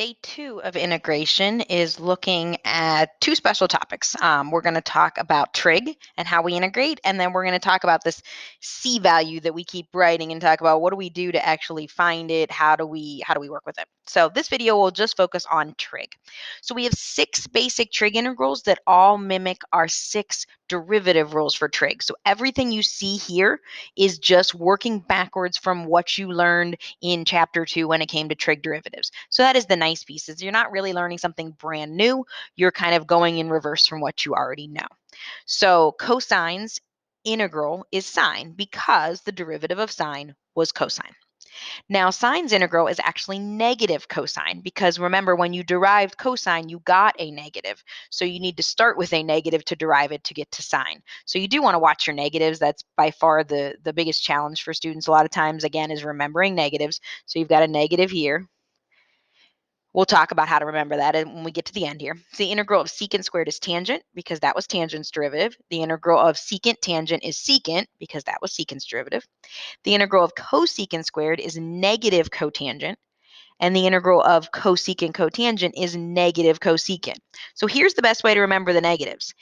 Day 2 of integration is looking at two special topics. We're going to talk about trig and how we integrate, and then we're going to talk about this C value that we keep writing and talk about what do we do to actually find it, how do we work with it. So this video will just focus on trig. So we have 6 basic trig integrals that all mimic our 6 derivative rules for trig. So everything you see here is just working backwards from what you learned in chapter 2 when it came to trig derivatives. So that is the nice piece, is you're not really learning something brand new. You're kind of going in reverse from what you already know. So cosine's integral is sine because the derivative of sine was cosine. Now, sine's integral is actually negative cosine because remember, when you derived cosine, you got a negative. So you need to start with a negative to derive it to get to sine. So you do want to watch your negatives. That's by far the biggest challenge for students a lot of times, again, is remembering negatives. So you've got a negative here. We'll talk about how to remember that when we get to the end here. So the integral of secant squared is tangent because that was tangent's derivative. The integral of secant tangent is secant because that was secant's derivative. The integral of cosecant squared is negative cotangent. And the integral of cosecant cotangent is negative cosecant. So here's the best way to remember the negatives.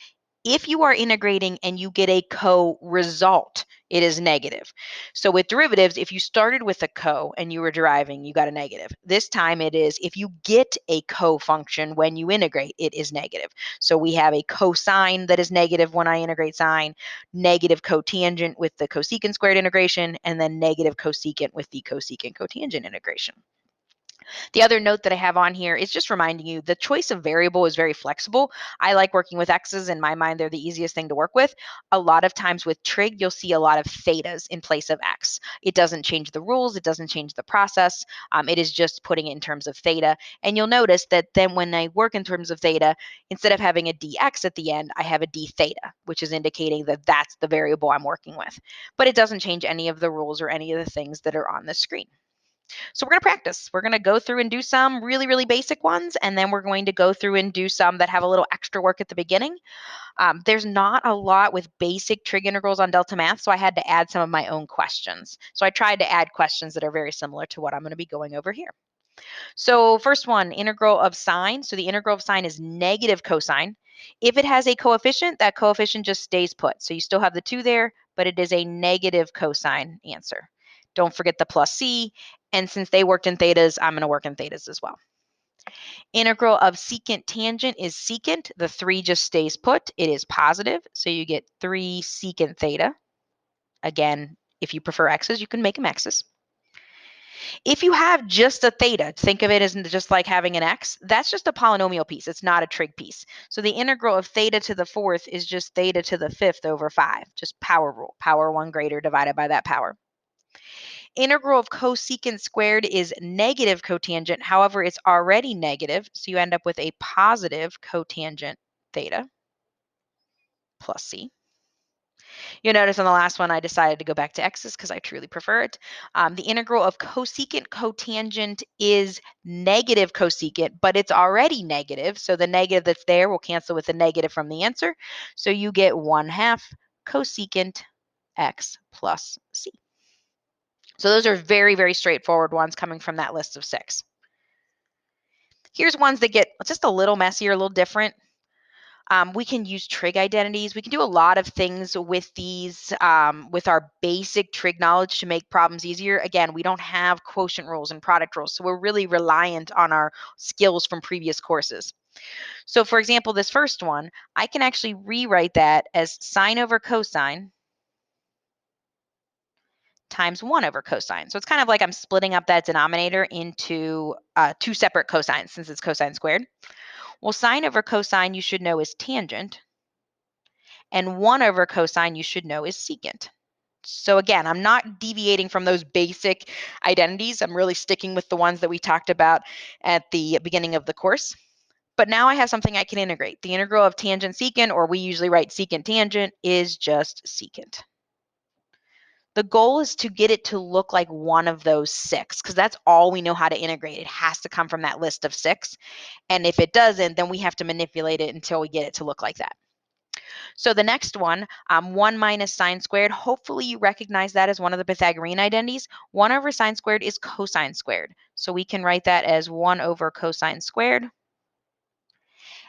If you are integrating and you get a co-result, it is negative. So with derivatives, if you started with a co and you were deriving, you got a negative. This time it is if you get a co-function when you integrate, it is negative. So we have a cosine that is negative when I integrate sine, negative cotangent with the cosecant squared integration, and then negative cosecant with the cosecant cotangent integration. The other note that I have on here is just reminding you the choice of variable is very flexible. I like working with x's. In my mind, they're the easiest thing to work with. A lot of times with trig, you'll see a lot of thetas in place of x. It doesn't change the rules. It doesn't change the process. It is just putting it in terms of theta. And you'll notice that then when I work in terms of theta, instead of having a dx at the end, I have a d theta, which is indicating that that's the variable I'm working with. But it doesn't change any of the rules or any of the things that are on the screen. So we're going to practice. We're going to go through and do some really, really basic ones, and then we're going to go through and do some that have a little extra work at the beginning. There's not a lot with basic trig integrals on Delta Math, so I had to add some of my own questions. So I tried to add questions that are very similar to what I'm going to be going over here. So first one, integral of sine. So the integral of sine is negative cosine. If it has a coefficient, that coefficient just stays put. So you still have the 2 there, but it is a negative cosine answer. Don't forget the plus c. And since they worked in thetas, I'm going to work in thetas as well. Integral of secant tangent is secant. The 3 just stays put. It is positive. So you get 3 secant theta. Again, if you prefer x's, you can make them x's. If you have just a theta, think of it as just like having an x, that's just a polynomial piece. It's not a trig piece. So the integral of theta to the 4th is just theta to the 5th over 5, just power rule, power 1 greater divided by that power. Integral of cosecant squared is negative cotangent. However, it's already negative, so you end up with a positive cotangent theta plus c. You'll notice on the last one, I decided to go back to x's because I truly prefer it. The integral of cosecant cotangent is negative cosecant, but it's already negative. So the negative that's there will cancel with the negative from the answer. So you get 1/2 cosecant x plus c. So those are very, very straightforward ones coming from that list of 6. Here's ones that get just a little messier, a little different. We can use trig identities. We can do a lot of things with these, with our basic trig knowledge to make problems easier. Again, we don't have quotient rules and product rules, so we're really reliant on our skills from previous courses. So for example, this first one, I can actually rewrite that as sine over cosine times 1 over cosine. So it's kind of like I'm splitting up that denominator into 2 separate cosines since it's cosine squared. Well, sine over cosine you should know is tangent. And 1 over cosine you should know is secant. So again, I'm not deviating from those basic identities. I'm really sticking with the ones that we talked about at the beginning of the course. But now I have something I can integrate. The integral of tangent secant, or we usually write secant tangent, is just secant. The goal is to get it to look like one of those 6, because that's all we know how to integrate. It has to come from that list of 6. And if it doesn't, then we have to manipulate it until we get it to look like that. So the next one, 1 minus sine squared, hopefully you recognize that as one of the Pythagorean identities. 1 over sine squared is cosine squared. So we can write that as 1 over cosine squared.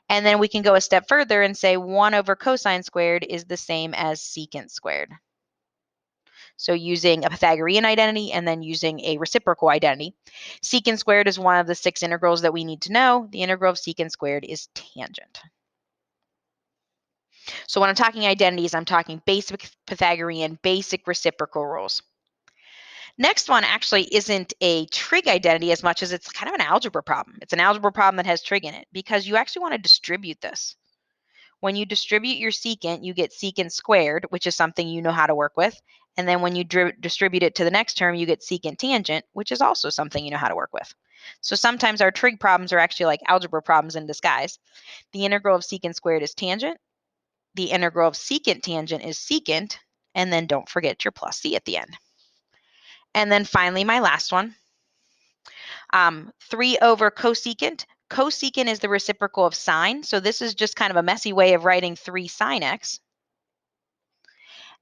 And then we can go a step further and say 1 over cosine squared is the same as secant squared. So using a Pythagorean identity and then using a reciprocal identity. Secant squared is one of the 6 integrals that we need to know. The integral of secant squared is tangent. So when I'm talking identities, I'm talking basic Pythagorean, basic reciprocal rules. Next one actually isn't a trig identity as much as it's kind of an algebra problem. It's an algebra problem that has trig in it because you actually want to distribute this. When you distribute your secant, you get secant squared, which is something you know how to work with. And then when you distribute it to the next term, you get secant tangent, which is also something you know how to work with. So sometimes our trig problems are actually like algebra problems in disguise. The integral of secant squared is tangent. The integral of secant tangent is secant. And then don't forget your plus c at the end. And then finally, my last one, 3 over cosecant. Cosecant is the reciprocal of sine. So this is just kind of a messy way of writing 3 sine x.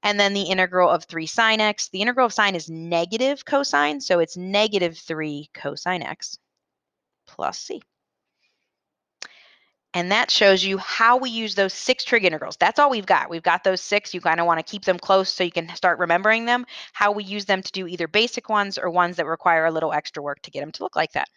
And then the integral of 3 sine x. The integral of sine is negative cosine, so it's negative 3 cosine x plus c. And that shows you how we use those 6 trig integrals. That's all we've got. We've got those 6. You kind of want to keep them close so you can start remembering them, how we use them to do either basic ones or ones that require a little extra work to get them to look like that.